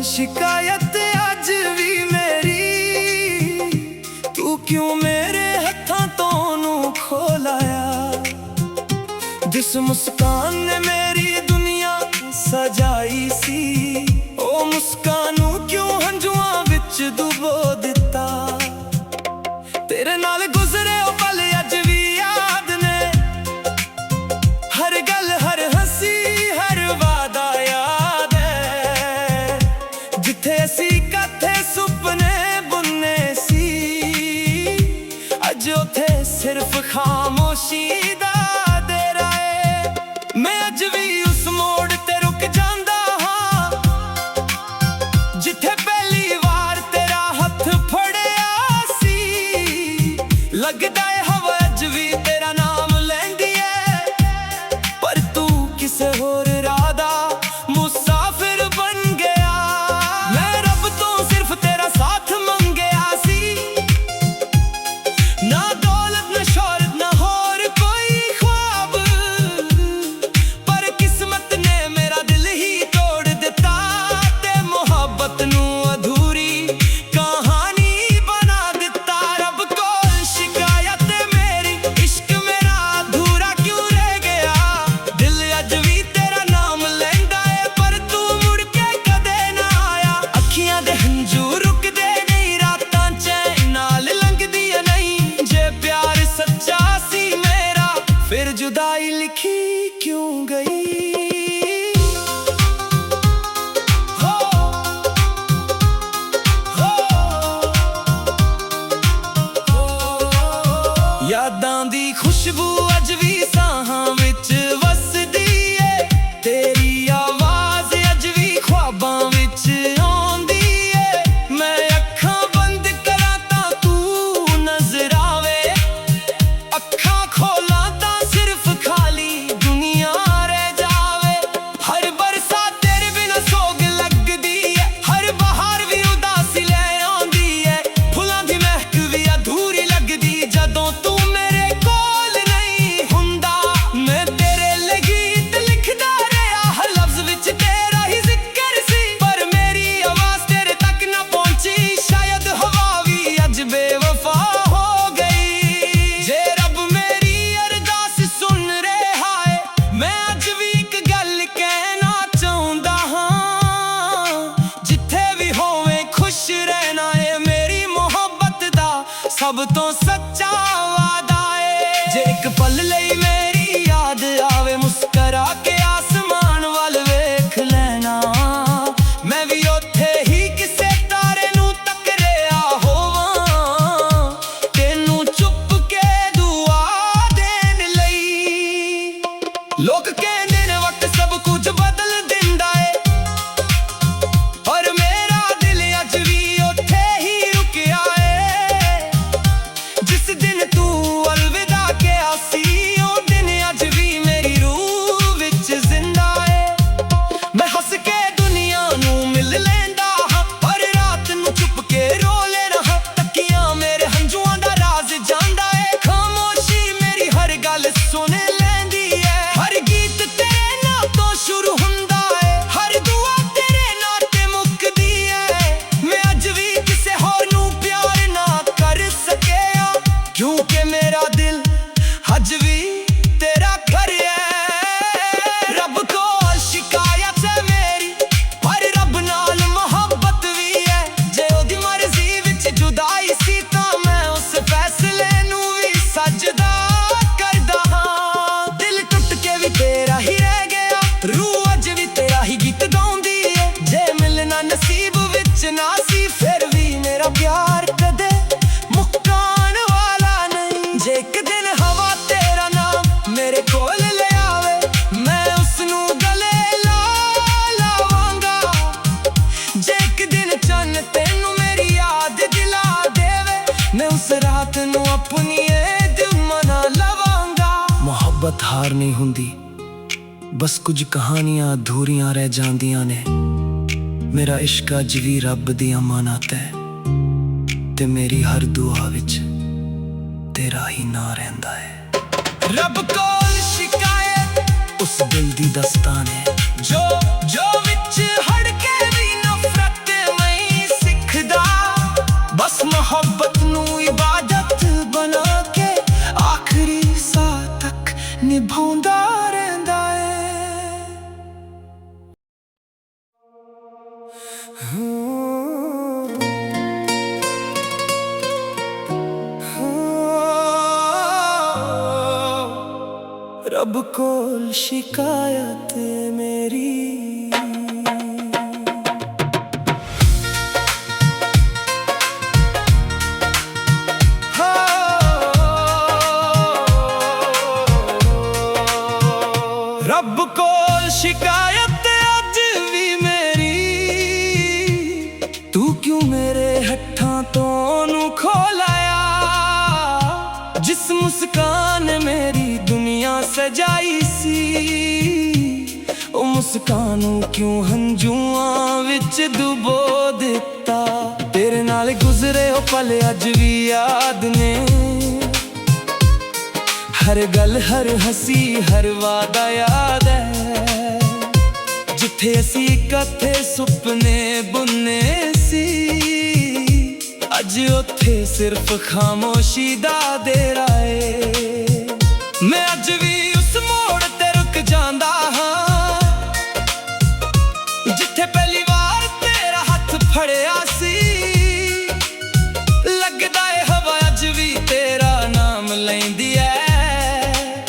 शिकायत अज भी मेरी, तू क्यों मेरे हत्थां तो नू खोलाया। जिस मुस्कान ने मेरी दुनिया सजाई सी, ओ मुस्कानू क्यों हंजुआं विच डुबो दिता। तेरे नाल गुजरे ओ पल अज भी याद ने, हर गल हर हंसी हर वादा याद है। जिथे असी कथे सुपने बुनने सी, अज उथे सिर्फ खामोशी दा डेरा है। मैं अज भी उस मोड़ ते रुक जांदा हां, जिथे पहली वार तेरा हथ फड़िया सी। लगदा है हवा अज भी तेरा नाम लैंदी है, पर तू किसे होर राह दा मुसाफिर बन गया। मैं रब तो सिर्फ तेरा साथ मंगया सी, ना दौलत ना शोहरत ना होर कोई ख्वाब, पर किस्मत ने मेरा दिल ही तोड़ दिता ते मोहब्बत नू अधूरी कहानी बना दिता। रब कोल शिकायत मेरी, इश्क मेरा अधूरा क्यों रह गया। दिल अज भी तेरा नाम लैंदा है, पर तू मुड़ के कदे ना आया। अखियां दे हंझू रुकदे नहीं, रातां चैन नाल लंघदियां नहीं। जे प्यार सच्चा सी मेरा, फिर जुदाई लिखी क्यों गई। हो यादां दी खुशबू अज भी साहां विच वसदी है। तेरी आवाज अज भी ख्वाबां विच आउंदी है। मैं अखां बंद करां तां तू नजर आवे, अखां खोलां तां सिर्फ खाली दुनिया रह जावे। हर बरसात तेरे बिना सोग लगदी है, हर बहार भी उदासी ले आउंदी है। फुलां दी महक भी अधूरी लगदी जदों तू मेरे कोल नहीं हुंदा। मैं तेरे लिए गीत लिखदा रहा, हर लफ्ज विच तेरा ही जिक्र सी, पर मेरी आवाज तेरे तक ना पहुंची। शायद हवा भी अज बेवफा हो गई। जे रब मेरी अरदास सुन रहा है, मैं अज भी एक गल कहना चाहुंदा हां। जिथे भी होवे खुश रहना है, मेरी मोहब्बत दा सब तो सच्चा वादा है। जे एक पल लई मेरी याद आवे, मुस्करा के आसमान वाल वेख लेना। मैं भी उत्थे ही किसे तारे नू टकरिया होवां, तेनू चुप के दुआ देन लई। लोग कहंदे ने वक्त सब कुछ बदल दिंदा है, पर मेरा दिल अज भी उत्थे ही रुकिया है। जिस दिन तू अलविदा किया सी, ओ दिन अज भी मेरी रूह विच जिंदा है। मैं हंस के दुनिया नू मिल लैंदा हां, पर रात नू चुप के रो लेना हां। तकियां मेरे हंजुआं दा राज जांदा है, खामोशी मेरी हर गल सुन लैंदी है। हर गीत तेरे नाम तो शुरू हुंदा है, हर दुआ तेरे नाम ते मुकदी है। मैं अज भी किसे होर नू प्यार ना कर सकिया, क्योंकि मेरा दिल अज भी तेरा घर है। रब कोल शिकायत है मेरी, पर रब नाल मोहब्बत भी है। जे ओदी मर्जी विच जुदाई सी, तां मैं उस फैसले नू भी सजदा करदा हां। दिल टुट के भी तेरा ही रह गया, रूह अज भी तेरा ही गीत गाउंदी है। जे मिलना नसीब विच ना सी, फिर भी मेरा प्यार कदे मुक्कान वाला नहीं। जे एक दिन हवा तेरा नाम मेरे कोल ले आवे, मैं उसनू गले ला लावांगा। जे एक दिन चन्न तेनू मेरी याद दिला देवे, मैं उस रात नू अपनी दिल मना लवांगा। मोहब्बत हार नहीं हुंदी, बस कुछ कहानियां अधूरियां रह जांदियां ने। मेरा इश्क अज भी रब दी अमानत है, ते मेरी हर दुआ विच तेरा ही ना रहिंदा है। रब कोल शिकायत उस दिल दी दस्तान है, जो विच हड़ के भी नफरत ਮੁਹੱਬਤ ਨੂੰ ਇਬਾਦਤ ਬਣਾ ਕੇ ਆਖਰੀ ਸਾਹ ਤੱਕ ਨਿਭਾਉਂਦਾ ਰਹਿੰਦਾ ਏ। रब कोल शिकायत मेरी, रब कोल शिकायत अज भी मेरी, तू क्यों मेरे हत्थां तो नू खोलाया। जिस मुस्कान मेरी दुनिया सजाई सी, ओ मुस्कानू क्यों हंजुआं विच डुबो दिता। तेरे नाल गुजरे ओ पल अज भी याद ने, हर गल हर हसी हर वादा याद है। जिथे असी इकट्ठे सुपने बुनने सी, अज उथे सिर्फ खामोशी दा डेरा ए। मैं अज भी उस मोड़ ते रुक जांदा हां, जिथे पहली बार तेरा हथ फड़िया सी। लगदा ए हवा अज भी तेरा नाम लैंदी ऐ,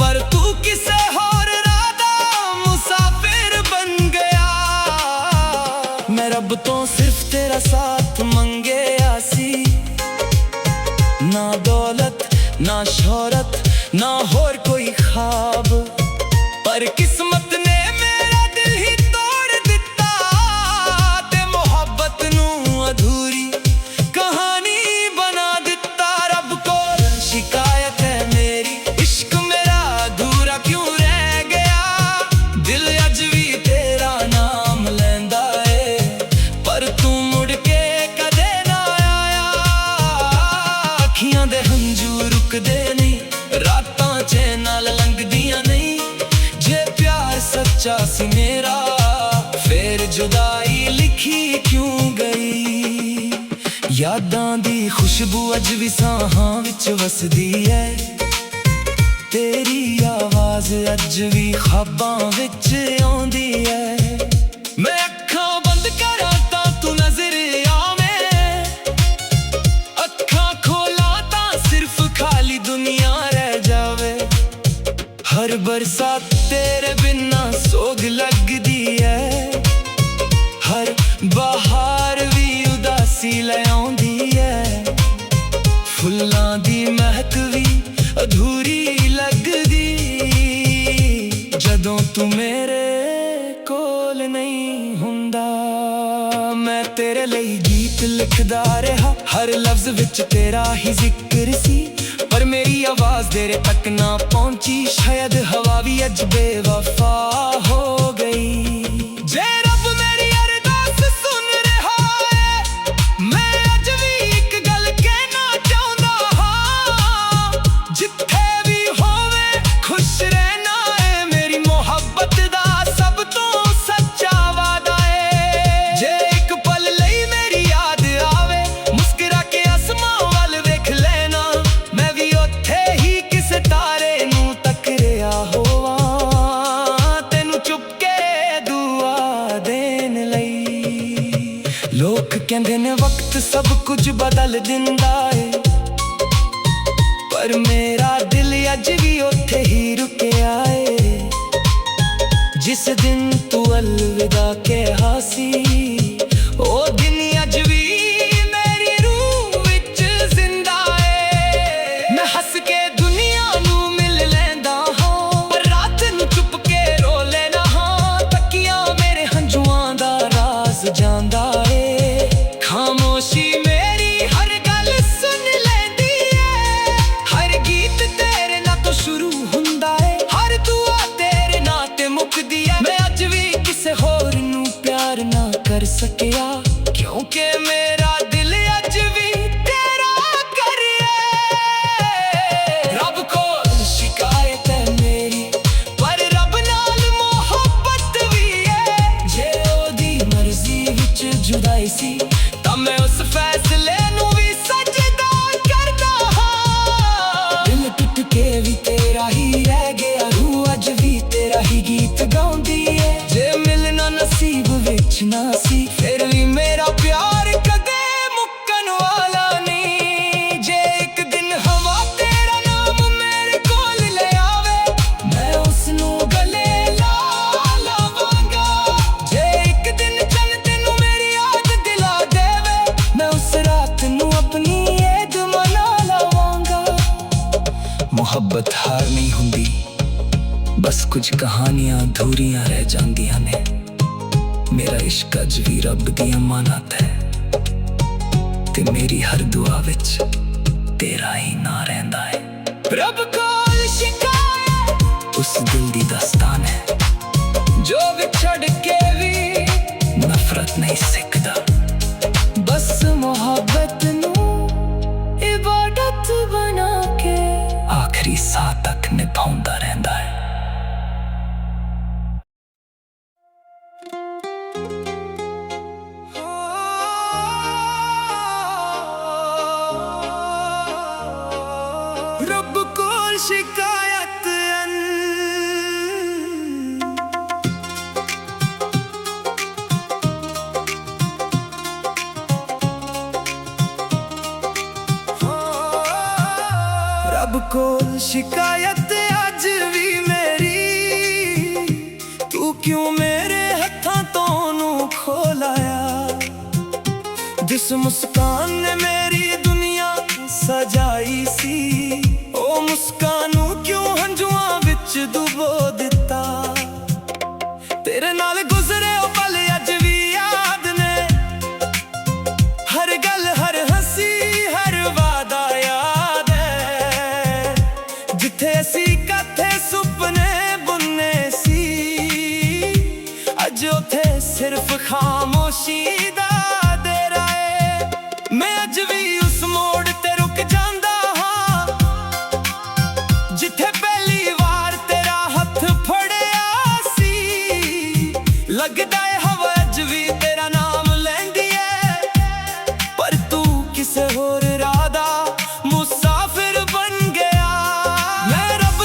पर तू किसे होर राह दा मुसाफिर बन गया। मैं रब तो सिर्फ तेरा साथ मंगया सी, ना दौलत ना शोहरत ना होर कोई ख्वाब, पर किस्मत ने मेरा दिल ही तोड़ दिता। ते मुहब्बत नू अधूरी कहानी बना दिता। रब कोल शिकायत है मेरी, इश्क मेरा अधूरा क्यों रह गया। दिल अज भी तेरा नाम लैंदा है, पर तू मुड़ के कदे ना आया। अखियां दे हंझू रुकदे नहीं, रातां चैन नाल लंघदियां नहीं। जे प्यार सच्चा सी मेरा, फिर जुदाई लिखी क्यों गई। यादां दी खुशबू अज भी साहां विच वसदी है, तेरी आवाज अज भी ख्वाबां विच आउंदी है। मैं अखां बंद करां तां तू नजर आवें, अखां खोलां तां सिर्फ खाली दुनिया रह जावे। हर बरसात तेरे बिना सोग लगदी है, हर बहार भी उदासी ले आउंदी है। फुल्लां दी महक भी अधूरी लगदी, जदों तू मेरे कोल नहीं हुंदा। मैं तेरे ਲਈ गीत लिखदा रहा, हर लफ्ज विच तेरा ही जिक्र सी। पर मेरी आवाज तेरे तक ना पहुंची, शायद हवा भी अज बेवफा हो गई। जे रब मेरी अरदास सुन रहा है, मैं अज भी एक गल कहना चाहुंदा हां। जिथे भी होवे खुश रहना है, मेरी मोहब्बत दा सब तो सच्चा वादा है। जे एक पल लई मेरी याद आवे, मुस्कुरा के आसमां वल वेख लेना। मैं भी उत्थे ही किसे तारे नू तकरिया होवां, तेनू चुप के दुआ देन लई। लोग कहंदे ने वक्त सब कुछ बदल दिंदा है, पर मेरा दिल अज भी उत्थे ही रुकिया है। जिस दिन तू अलविदा कहा सी, ओ दिन अज भी मेरी रूह विच जिंदा है। मैं हस के दुनिया नू मिल लैंदा हां, पर रात नू चुप के रो लेना हां। तकियां मेरे हंजुआं दा राज जांदा है, खामोशी मेरी हर गल सुन लैंदी है। हर गीत तेरे नाल तो शुरू हुंदा है, हर दुआ तेरे नाल ते मुकदी है। मैं अज भी किसे होर नू प्यार ना कर सकिया, क्योंकि मेरा दिल अज भी तेरा करिए। रब कोल शिकायत है मेरी, पर रब नाल मोहब्बत भी है। जे ओदी मर्जी विच जुदाई सी, तां मैं उस फैसले नू भी सजदा ਮੁਹੱਬਤ ਹਾਰ ਨਹੀਂ ਹੁੰਦੀ, ਬਸ ਕੁਝ ਕਹਾਣੀਆਂ ਅਧੂਰੀਆਂ ਰਹਿ ਜਾਂਦੀਆਂ ਨੇ। ਮੇਰਾ ਇਸ਼ਕ ਅੱਜ ਵੀ ਰੱਬ ਦੀ ਅਮਾਨਤ ਹੈ, ਤੇ ਮੇਰੀ ਹਰ ਦੁਆ ਵਿੱਚ ਤੇਰਾ ਹੀ ਨਾਂ ਰਹਿੰਦਾ ਹੈ। ਰੱਬ ਕੋਲ ਸ਼ਿਕਾਇਤ ਉਸ ਦਿਲ ਦੀ ਦਾਸਤਾਨ ਹੈ, ਜੋ ਵਿਛੜ ਕੇ ਵੀ ਨਫ਼ਰਤ ਨਹੀਂ ਸਿੱਖਦਾ, ਬਸ ਮੁਹੱਬਤ ਨੂੰ ਇਬਾਦਤ ਬਣਾ ਕੇ ਆਖਰੀ ਸਾਹ ਤੱਕ ਨਿਭਾਉਂਦਾ ਰਹਿੰਦਾ ਹੈ। ਰੱਬ ਕੋਲ ਸ਼ਿਕਾਇਤ ਰੱਬ ਕੋਲ ਸ਼ਿਕਾਇਤ ਅੱਜ ਵੀ ਮੇਰੀ, ਤੂੰ ਕਿਉਂ ਮੇਰੇ ਹੱਥਾਂ ਤੋਂ ਨੂੰ ਖੋਲਾਇਆ। ਜਿਸ ਮੁਸਕਾਨ ਨੇ ਮੇਰੀ ਦੁਨੀਆ ਸਜਾਈ ਸੀ, ਉਹ ਮੁਸਕਾਨ ਨੂੰ ਕਿਉਂ ਹੰਝੂਆਂ ਵਿੱਚ ਡੁਬੋ ਦਿੱਤਾ। ਤੇਰੇ ਨਾਲ ਗੁਜ਼ਰੇ ਉਹ ਪਲ ਅੱਜ ਵੀ ਯਾਦ ਨੇ, ਹਰ ਗੱਲ ਹਰ ਹੱਸੀ ਹਰ ਵਾਦਾ ਯਾਦ ਹੈ। ਜਿੱਥੇ ਅਸੀਂ ਇਕੱਠੇ ਸੁਪਨੇ ਬੁੰਨੇ ਸੀ, ਅੱਜ ਉੱਥੇ ਸਿਰਫ ਖਾਮੋਸ਼ੀ ਦਾ ਡੇਰਾ ਏ। ਮੈਂ ਅੱਜ ਵੀ ਉਸ ਮੋੜ ਤੇ ਰੁਕ ਜਾਂਦਾ ਹਾਂ, ਜਿੱਥੇ ਪਹਿਲੀ ਵਾਰ ਤੇਰਾ ਹੱਥ ਫੜਿਆ ਸੀ। ਲੱਗਦਾ ਏ ਹਵਾ ਅੱਜ ਵੀ ਤੇਰਾ ਨਾਮ ਲੈਂਦੀ ਏ, ਪਰ ਤੂੰ ਕਿਸੇ ਹੋਰ ਰਾਹ ਦਾ ਮੁਸਾਫਿਰ ਬਣ ਗਿਆ। ਮੈਂ ਰੱਬ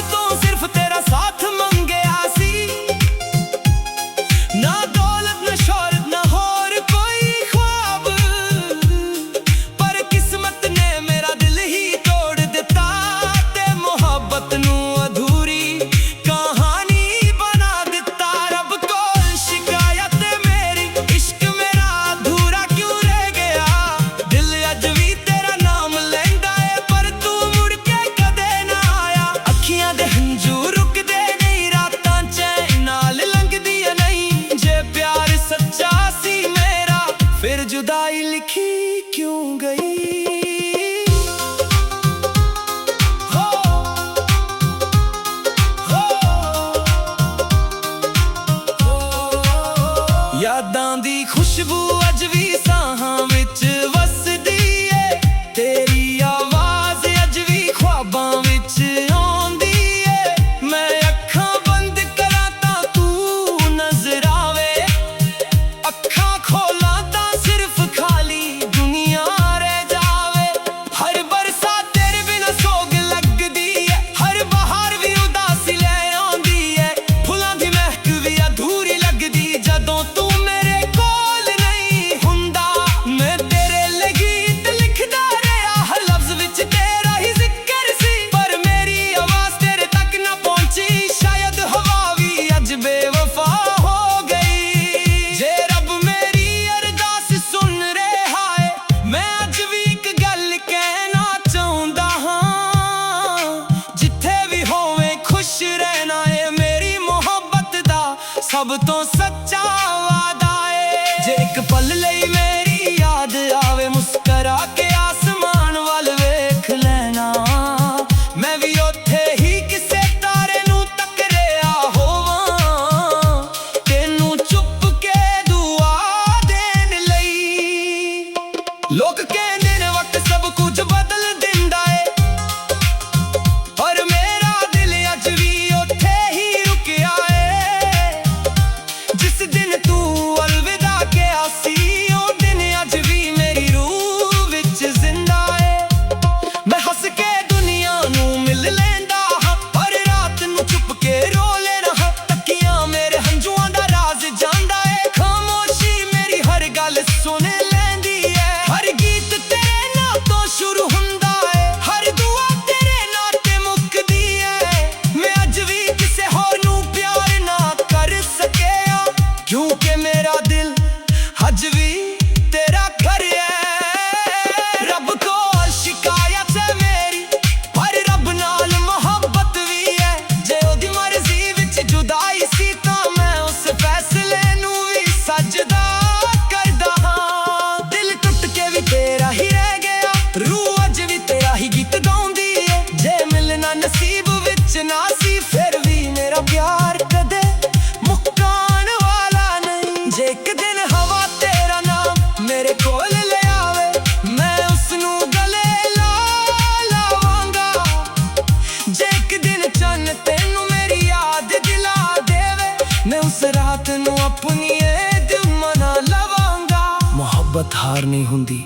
ਮੁਹੱਬਤ ਹਾਰ ਨਹੀਂ ਹੁੰਦੀ,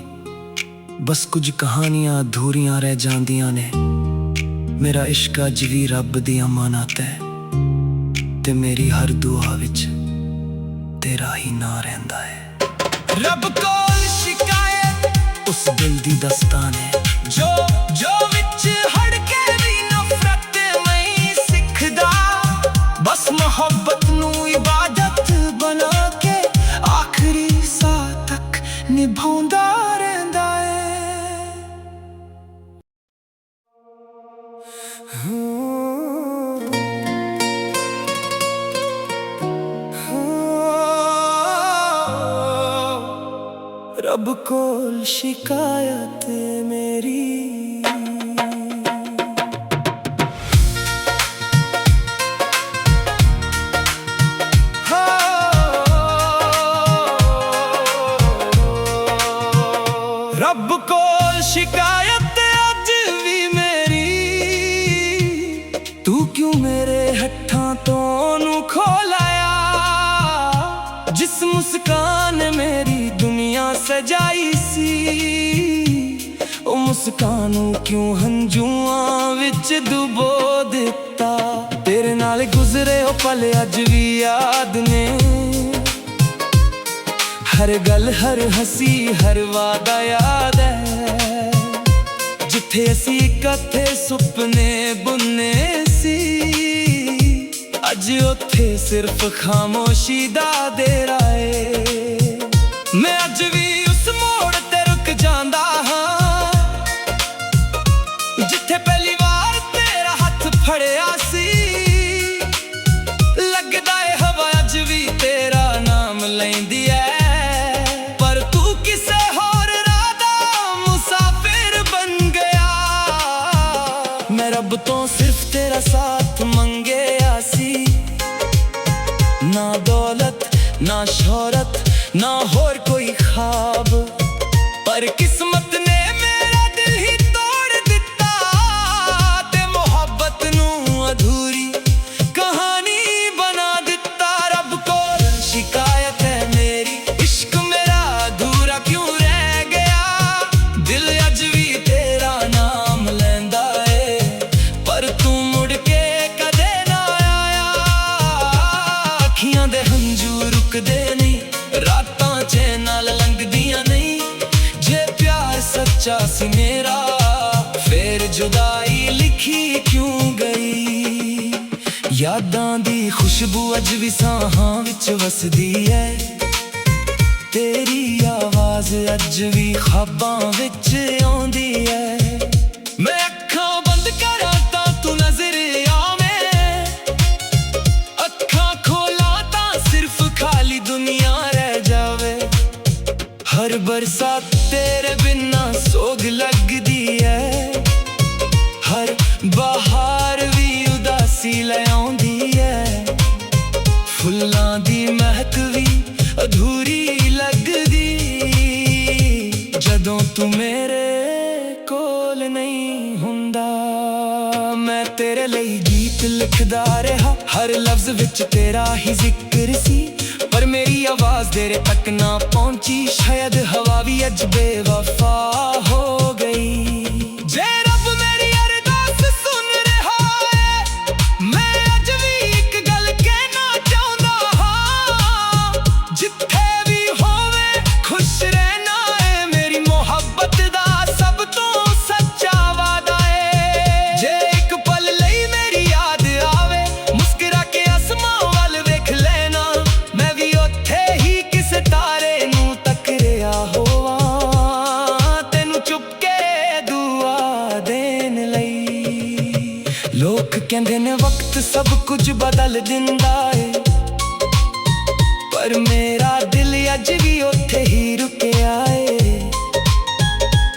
ਬਸ ਕੁਝ ਕਹਾਣੀਆਂ ਅਧੂਰੀਆਂ ਰਹਿ ਜਾਂਦੀਆਂ ਨੇ। ਮੇਰਾ ਇਸ਼ਕ ਅੱਜ ਵੀ ਰੱਬ ਦੀ ਅਮਾਨਤ ਹੈ, ਤੇ ਮੇਰੀ ਹਰ ਦੁਆ ਵਿੱਚ ਤੇਰਾ ਹੀ ਨਾਂ ਰਹਿੰਦਾ ਹੈ। ਰੱਬ ਕੋਲ ਸ਼ਿਕਾਇਤ ਉਸ ਦਿਲ ਦੀ ਦਸਤਾਨ ਹੈ, ਜੋ ਵਿੱਚ ਹੜ ਕੇ ਵੀ ਨਫ਼ਰਤ ਨਹੀਂ ਸਿੱਖਦਾ। ਬਸ ਮੁਹੱਬਤ ਨੂੰ ਇਬਾਦਤ ਬਣਾ ਕੇ ਆਖਰੀ ਸਾਹ ਤੱਕ ਨਿਭਾਉਂਦਾ ਰਹਿੰਦਾ ਹੈ। ਰੱਬ ਕੋਲ ਸ਼ਿਕਾਇਤ ਮੇਰੀ। ਰੱਬ ਕੋਲ ਸ਼ਿਕਾਇਤ ਅੱਜ ਵੀ ਮੇਰੀ, ਤੂੰ ਕਿਉਂ ਮੇਰੇ ਹੱਥਾਂ ਤੋਂ ਨੂੰ ਖੋਲਾਇਆ। ਜਿਸ ਮੁਸਕਾਨ ਨੇ ਮੇਰੀ ਦੁਨੀਆ ਸਜਾਈ ਸੀ, ਉਹ ਮੁਸਕਾਨ ਨੂੰ ਕਿਉਂ ਹੰਝੂਆਂ ਵਿੱਚ ਡੁਬੋ ਦਿੱਤਾ। ਤੇਰੇ ਨਾਲ ਗੁਜ਼ਰੇ ਉਹ ਪਲ ਅੱਜ ਵੀ ਯਾਦ ਨੇ, ਹਰ ਗੱਲ ਹਰ ਹੱਸੀ ਹਰ ਵਾਦਾ ਯਾਦ ਹੈ। ਜਿੱਥੇ ਅਸੀਂ ਇਕੱਠੇ ਸੁਪਨੇ ਬੁੰਨੇ ਸੀ, ਅੱਜ ਉੱਥੇ ਸਿਰਫ ਖਾਮੋਸ਼ੀ ਦਾ ਦੇਰਾ ਏ। ਮੈਂ ਅੱਜ ਵੀ ਉਸ ਮੋੜ ਤੇ ਰੁਕ ਜਾਂਦਾ ਹਾਂ, ਜਿੱਥੇ ਪਹਿਲੀ ਵਾਰ ਤੇਰਾ ਹੱਥ ਫੜਿਆ ਸੀ। ਲੱਗਦਾ ਏ ਹਵਾ ਅੱਜ ਵੀ ਤੇਰਾ ਨਾਮ ਲੈਂਦੀ ਐ, ਪਰ ਤੂੰ ਕਿਸੇ ਹੋਰ ਰਾਹ ਦਾ ਮੁਸਾਫਿਰ ਬਣ ਗਿਆ। ਮੈਂ ਰੱਬ ਤੋਂ ਸਿਰਫ ਤੇਰਾ ਸਾਥ ਮੰਗਿਆ ਸੀ, ਨਾ ਦੌਲਤ ਨਾ ਸ਼ੋਹਰਤ ਨਾ ਹੋਰ ਕੋਈ ਖ਼ਾਬ, ਪਰ ਕਿਸਮਤ ਨੇ ਮੇਰਾ ਦਿਲ ਹੀ ਤੋੜ ਦਿੱਤਾ, ਤੇ ਮੁਹੱਬਤ ਨੂੰ ਅਧੂਰੀ ਕਹਾਣੀ ਬਣਾ ਦਿੱਤਾ। ਰੱਬ ਕੋਲ ਸ਼ਿਕਾਇਤ ਹੈ ਮੇਰੀ, ਇਸ਼ਕ ਮੇਰਾ ਅਧੂਰਾ ਕਿਉਂ ਰਹਿ ਗਿਆ। ਦਿਲ ਅੱਜ ਵੀ ਤੇਰਾ ਨਾਮ ਲੈਂਦਾ ਏ, ਪਰ ਤੂੰ ਮੁੜ ਕੇ ਕਦੇ ਨਾ ਆਇਆ। ਅੱਖੀਆਂ ਦੇ ਹੰਝੂ ਰੁਕਦੇ ਨਹੀਂ, ਰਾਤਾਂ ਚੈਨ ਨਾਲ ਲੰਘਦੀਆਂ ਨਹੀਂ। ਜੇ ਪਿਆਰ ਸੱਚਾ ਸੀ ਮੇਰਾ, ਫੇਰ ਜੁਦਾਈ ਲਿਖੀ ਕਿਉਂ ਗਈ। ਯਾਦਾਂ ਦੀ ਖੁਸ਼ਬੂ ਅੱਜ ਵੀ ਸਾਹਾਂ ਵਿੱਚ ਵਸਦੀ ਹੈ, ਤੇਰੀ ਆਵਾਜ਼ ਅੱਜ ਵੀ ਖ਼ਾਬਾਂ ਵਿੱਚ ਆਉਂਦੀ ਹੈ। ਮੈਂ ਅੱਖਾਂ ਬੰਦ ਕਰਾਂ ਤਾਂ ਤੂੰ ਨਜ਼ਰ ਆਵੇਂ, ਅੱਖਾਂ ਖੋਲਾਂ ਤਾਂ ਸਿਰਫ ਖਾਲੀ ਦੁਨੀਆ ਰਹਿ ਜਾਵੇ। ਹਰ ਬਰਸਾਤ ਤੇਰੇ ਬਿਨਾਂ ਸੋਗ ਲੱਗਦੀ ਹੈ, ਹਰ ਬਹਾਰ ਵੀ ਉਦਾਸੀ ਲੈ ਆਉਂਦੀ ਹੈ। ਫੁੱਲਾਂ ਦੀ ਮਹਿਕ ਵੀ ਅਧੂਰੀ ਲੱਗਦੀ, ਜਦੋਂ ਤੂੰ ਮੇਰੇ ਕੋਲ ਨਹੀਂ ਹੁੰਦਾ। ਮੈਂ ਤੇਰੇ ਲਈ ਗੀਤ ਲਿਖਦਾ ਰਿਹਾ, ਹਰ ਲਫ਼ਜ਼ ਵਿੱਚ ਤੇਰਾ ਹੀ ਜ਼ਿਕਰ ਸੀ, ਪਰ ਮੇਰੀ ਆਵਾਜ਼ ਤੇਰੇ ਤੱਕ ਨਾ ਪਹੁੰਚੀ। ਸ਼ਾਇਦ ਹਵਾ ਵੀ ਅੱਜ ਬੇਵਫਾ ਹੋ ਗਈ। ਜੇ ਰੱਬ ਮੇਰੀ ਅਰਦਾਸ ਸੁਣ ਰਿਹਾ ਏ, ਮੈਂ ਅੱਜ ਵੀ ਇੱਕ ਗੱਲ ਕਹਿਣਾ ਚਾਹੁੰਦਾ ਹਾਂ, ਜਿੱਥੇ ਵੀ ਹੋਵੇ ਖੁਸ਼ ਰਹਿਣਾ ਏ। ਮੇਰੀ ਮੁਹੱਬਤ ਦਾ ਸਭ ਤੋਂ ਸੱਚਾ ਵਾਦਾ ਏ। ਜੇ ਇੱਕ ਪਲ ਲਈ ਮੇਰੀ ਯਾਦ ਆਵੇ, ਮੁਸਕਰਾ ਕੇ ਅਸਮਾਂ ਵੱਲ ਵੇਖ ਲੈਣਾ, ਮੈਂ ਵੀ ਉੱਥੇ ਹੀ ਕਿਸੇ ਤਾਰੇ ਨੂੰ ਟੱਕਰਿਆ ਹੋਵਾਂ, ਤੈਨੂੰ ਚੁੱਪ ਕੇ ਦੁਆ ਦੇਣ ਲਈ। ਲੋਕ ਕਹਿੰਦੇ ਨੇ ਵਕਤ ਸਭ ਕੁਝ ਬਦਲ ਦਿੰਦਾ ਏ, ਪਰ ਮੇਰਾ ਦਿਲ ਅੱਜ ਵੀ ਉੱਥੇ ਹੀ ਰੁਕਿਆ ਏ,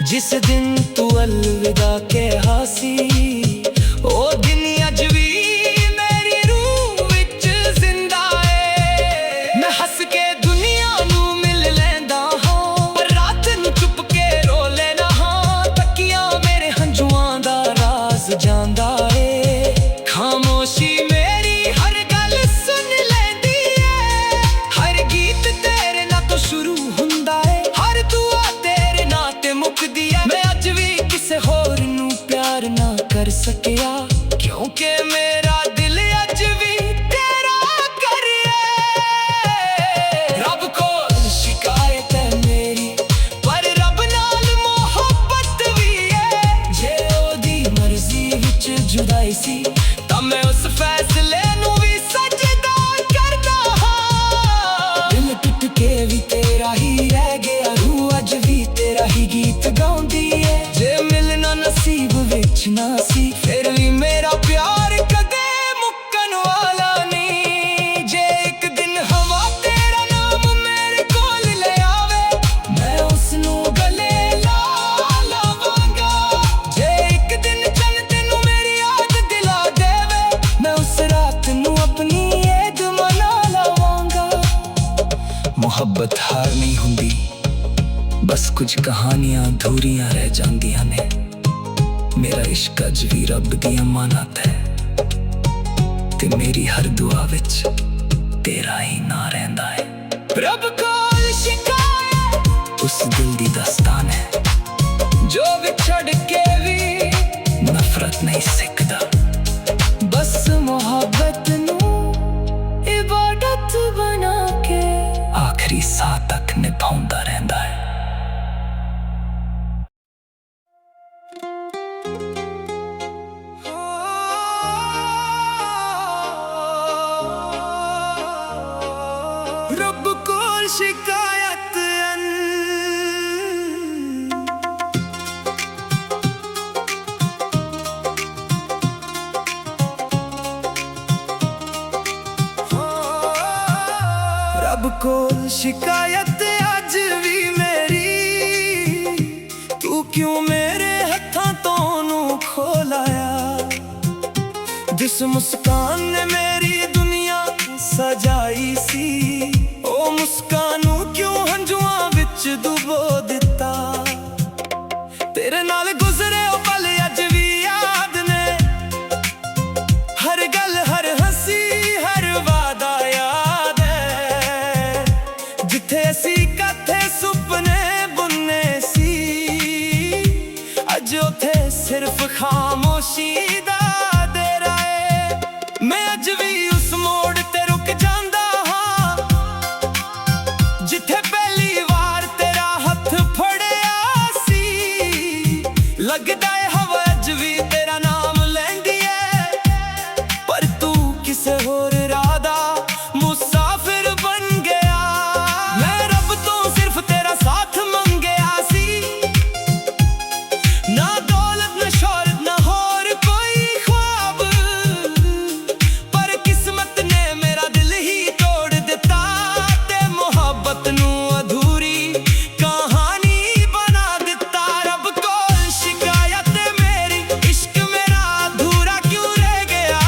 ਜਿਸ ਦਿਨ ਤੂੰ ਅਲਵਿਦਾ ਕਿਹਾ ਸੀ। ਉਹ ਦਿਨ ਅੱਜ ਵੀ ਮੇਰੀ ਰੂਹ ਵਿੱਚ ਜ਼ਿੰਦਾ ਏ। ਮੈਂ ਹੱਸ ਕੇ ਦੁਨੀਆ ਨੂੰ ਮਿਲ ਲੈਂਦਾ ਹਾਂ, ਪਰ ਰਾਤ ਨੂੰ ਚੁੱਪ ਕੇ ਰੋ ਲੈਣਾ ਹਾਂ। ਤੱਕੀਆਂ ਮੇਰੇ ਹੰਝੂਆਂ ਦਾ ਰਾਜ਼ ਜਾਂਦਾ ਏ, ਖਾਮੋਸ਼ੀ ਮੇਰੀ ਹਰ ਗੱਲ ਸੁਣ ਲੈਂਦੀ ਏ। ਹਰ ਗੀਤ ਤੇਰੇ ਨਾਲ ਤੋਂ ਸ਼ੁਰੂ ਹੁੰਦਾ ਏ, ਹਰ कर सकिया, क्योंकि मेरा दिल अज भी तेरा करिए। रब को शिकायत है मेरी, पर रब नाल मोहब्बत भी है। जे ओदी मर्जी विच जुदाई सी, तां मैं उस फैसले नूं भी सजदा करदा हां। दिल टुट के भी तेरा ही रह गया, रूह अज भी तेरा ही गीत गाउंदी है। जे मिलना नसीब विच ना सी, फिर भी मेरा प्यार कदे मुक्कन वाला नहीं। जे एक दिन हवा तेरा नाम मेरे कोल ले आवे, मैं उसनू गले ला लावांगा। जे एक दिन चल तेनू मेरी याद दिला देवे, मैं उस रात नू अपनी ईद मना लावांगा। मुहब्बत हार नहीं हुंदी, बस कुछ कहानियां अधूरियां रह जांदियां ने। मेरा इश्क अज भी रब दी अमानत है, ते मेरी हर दुआ विच तेरा ही ना रहिंदा है। रब कोल शिकायत उस दिल दी दास्तान है, जो विछड़ के भी नफरत नहीं सिकदा। बस मोहब्बत नू इबादत बना के आखिरी साह तक निभाउंदा रहिंदा है। रब कोल शिकायत रब कोल शिकायत अज भी मेरी, तू क्यों मेरे हत्थां तो नू खोलाया। जिस मुस्कान ने मेरी दुनिया सजाई सी, ओ मुस्कानू क्यों हंजुआं विच डुबो दिता। तेरे नाल गुजरे ओ पल अज भी याद ने, हर गल हर हंसी हर वादा याद है। जिथे असी कथे सुपने बुनने सी, अज उथे सिर्फ खामोशी दा डेरा है। मैं अज भी उस मोड़ ते रुक जांदा हां, जिथे पहली वार तेरा हथ फड़िया सी। लगदा है हवा अज भी तेरा नाम लैंदी है, पर तू किसे होर राह दा मुसाफिर बन गया। मैं रब तो सिर्फ तेरा साथ मंगया सी, ना दौलत ना शोहरत ना होर कोई ख्वाब, पर किस्मत ने मेरा दिल ही तोड़ दिता, ते मोहब्बत नू अधूरी कहानी बना दिता। रब कोल शिकायत मेरी, इश्क मेरा अधूरा क्यों रह गया।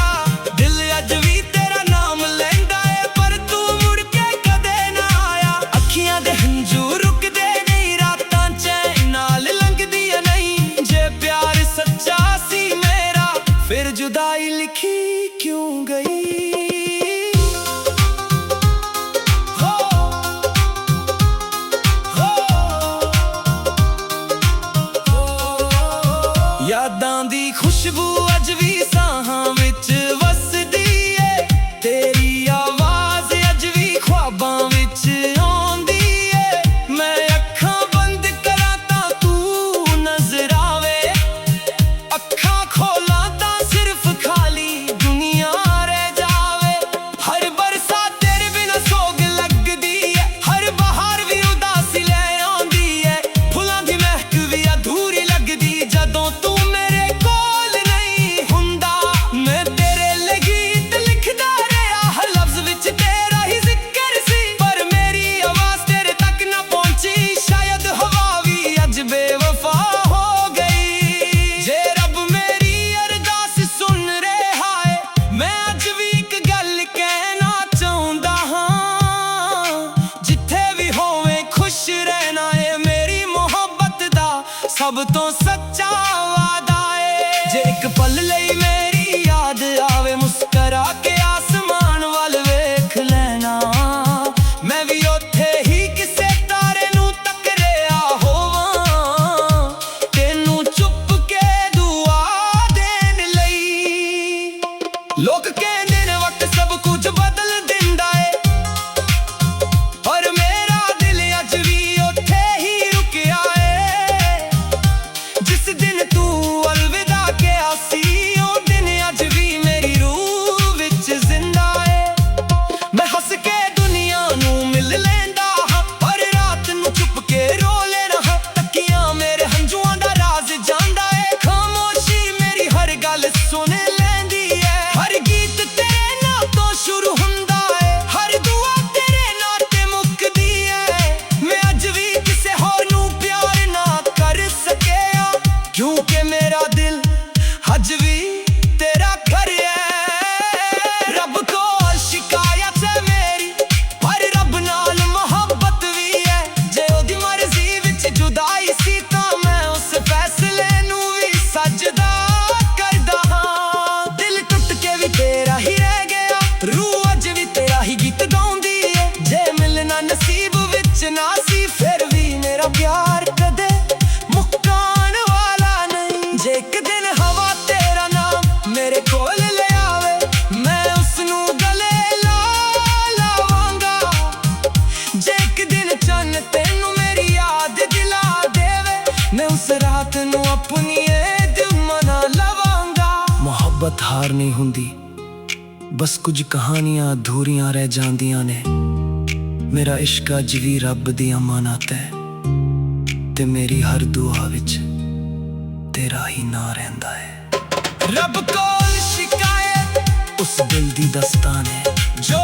दिल अज भी तेरा नाम लैंदा है, पर तू मुड़ के कदे ना आया। अखियां दे हंझू रुकदे नहीं, रातां चैन नाल लंघदियां नहीं। जे प्यार सच्चा सी मेरा, फिर जुदाई लिखी क्यों गई। हो यादां दी खुशबू अज भी साहां विच वसदी है, तेरी आवाज अज भी ख्वाबां विच आउंदी है। मैं अखां बंद करां तां तू नजर आवे, अखां खोलां तां सिर्फ खाली दुनिया रह जावे। हर बरसात तेरे बिना सोग लगदी है, हर बहार भी उदासी ले आउंदी है। फुलां दी महक भी अधूरी लगदी जदों तू मेरे कोल नहीं हुंदा। मैं तेरे लिए गीत लिखदा रहा, हर लफ्ज विच तेरा ही जिक्र सी, पर मेरी आवाज तेरे तक ना पहुंची। शायद हवा भी अज बेवफा हो गई। जे रब मेरी अरदास सुन रहा है, मैं अज भी एक गल कहना चाहुंदा हां। जिथे भी होवे खुश रहना है, मेरी मोहब्बत दा सब तो सच्चा वादा है। जे एक पल लई मेरी याद आवे, मुस्करा के आसमान वाल वेख लेना। मैं भी उत्थे ही किसे तारे नू टकरिया होवां, तेनू चुप के दुआ दे ਸੁਣ ਲੈਂਦੀ ਏ। ਹਰ ਗੀਤ ਤੇਰੇ ਨਾਂ ਤੋਂ ਸ਼ੁਰੂ ਹੁੰਦਾ ਏ, ਹਰ ਦੁਆ ਤੇਰੇ ਨਾਂ ਤੇ ਮੁੱਕਦੀ ਏ। ਮੈਂ ਅੱਜ ਵੀ ਕਿਸੇ ਹੋਰ ਨੂੰ ਪਿਆਰ ਨਾ ਕਰ ਸਕਿਆ, ਕਿਉਂਕਿ ਮੇਰਾ ਦਿਲ ਅੱਜ ਵੀ ਤੇਰਾ ਘਰ ਏ। ਰੱਬ ਕੋਲ ਸ਼ਿਕਾਇਤ ਏ ਮੇਰੀ, ਪਰ ਰੱਬ ਨਾਲ ਮੁਹੱਬਤ ਵੀ ਏ। ਜੇ ਉਹਦੀ ਮਰਜ਼ੀ ਵਿੱਚ ਜੁਦਾਈ ਸੀ ਤਾਂ ਮੈਂ ਉਸ ਫੈਸਲੇ ਨੂੰ ਵੀ ਸਜਦਾ ਕਰਦਾ ਹਾਂ। ਦਿਲ ਟੁੱਟ ਕੇ ਵੀ ਤੇਰਾ ਹੀ ਰਹਿ ਗਿਆ, ਰੂਹ ਅੱਜ ਵੀ ਤੇਰਾ ਹੀ ਗੀਤ ਗਾਉਂਦੀ ਏ। ਜੇ ਮਿਲਣਾ ਨਸੀਬ ਵਿੱਚ ਨਾ ਸੀ, ਫਿਰ ਵੀ ਮੇਰਾ ਪਿਆਰ ਕਦੇ ਮੁੱਕਣ ਵਾਲਾ ਨਹੀਂ। ਜੇ ਇੱਕ ਦਿਨ ਹਵਾ ਤੇਰਾ ਨਾਮ ਮੇਰੇ ਕੋਲ ਲਿਆਵੇ, ਮੈਂ ਉਸ ਨੂੰ ਗਲੇ ਲਾ ਲਾਵਾਂਗਾ। ਜੇ ਇੱਕ ਦਿਨ ਚੰਨ ਤੈਨੂੰ ਮੇਰੀ ਯਾਦ ਦਿਲਾ ਦੇਵੇ, ਮੈਂ ਉਸ ਰਾਤ ਨੂੰ ਆਪਣੀ ਏਦ ਮਨਾ ਲਵਾਂਗਾ। ਮੁਹੱਬਤ ਹਾਰ ਨਹੀਂ ਹੁੰਦੀ, ਬਸ ਕੁਝ ਕਹਾਣੀਆਂ ਅਧੂਰੀਆਂ ਰਹਿ ਜਾਂਦੀਆਂ ਨੇ। ਮੇਰਾ ਇਸ਼ਕ ਅੱਜ ਵੀ ਰੱਬ ਦੀ ਅਮਾਨਤ ਹੈ, ਤੇ ਮੇਰੀ ਹਰ ਦੁਆ ਵਿੱਚ ਤੇਰਾ ਹੀ ਨਾਂ ਰਹਿੰਦਾ ਹੈ। ਰੱਬ ਕੋਲ ਸ਼ਿਕਾਇਤ ਉਸ ਦਿਲ ਦੀ ਦਸਤਾਨ ਹੈ, ਜੋ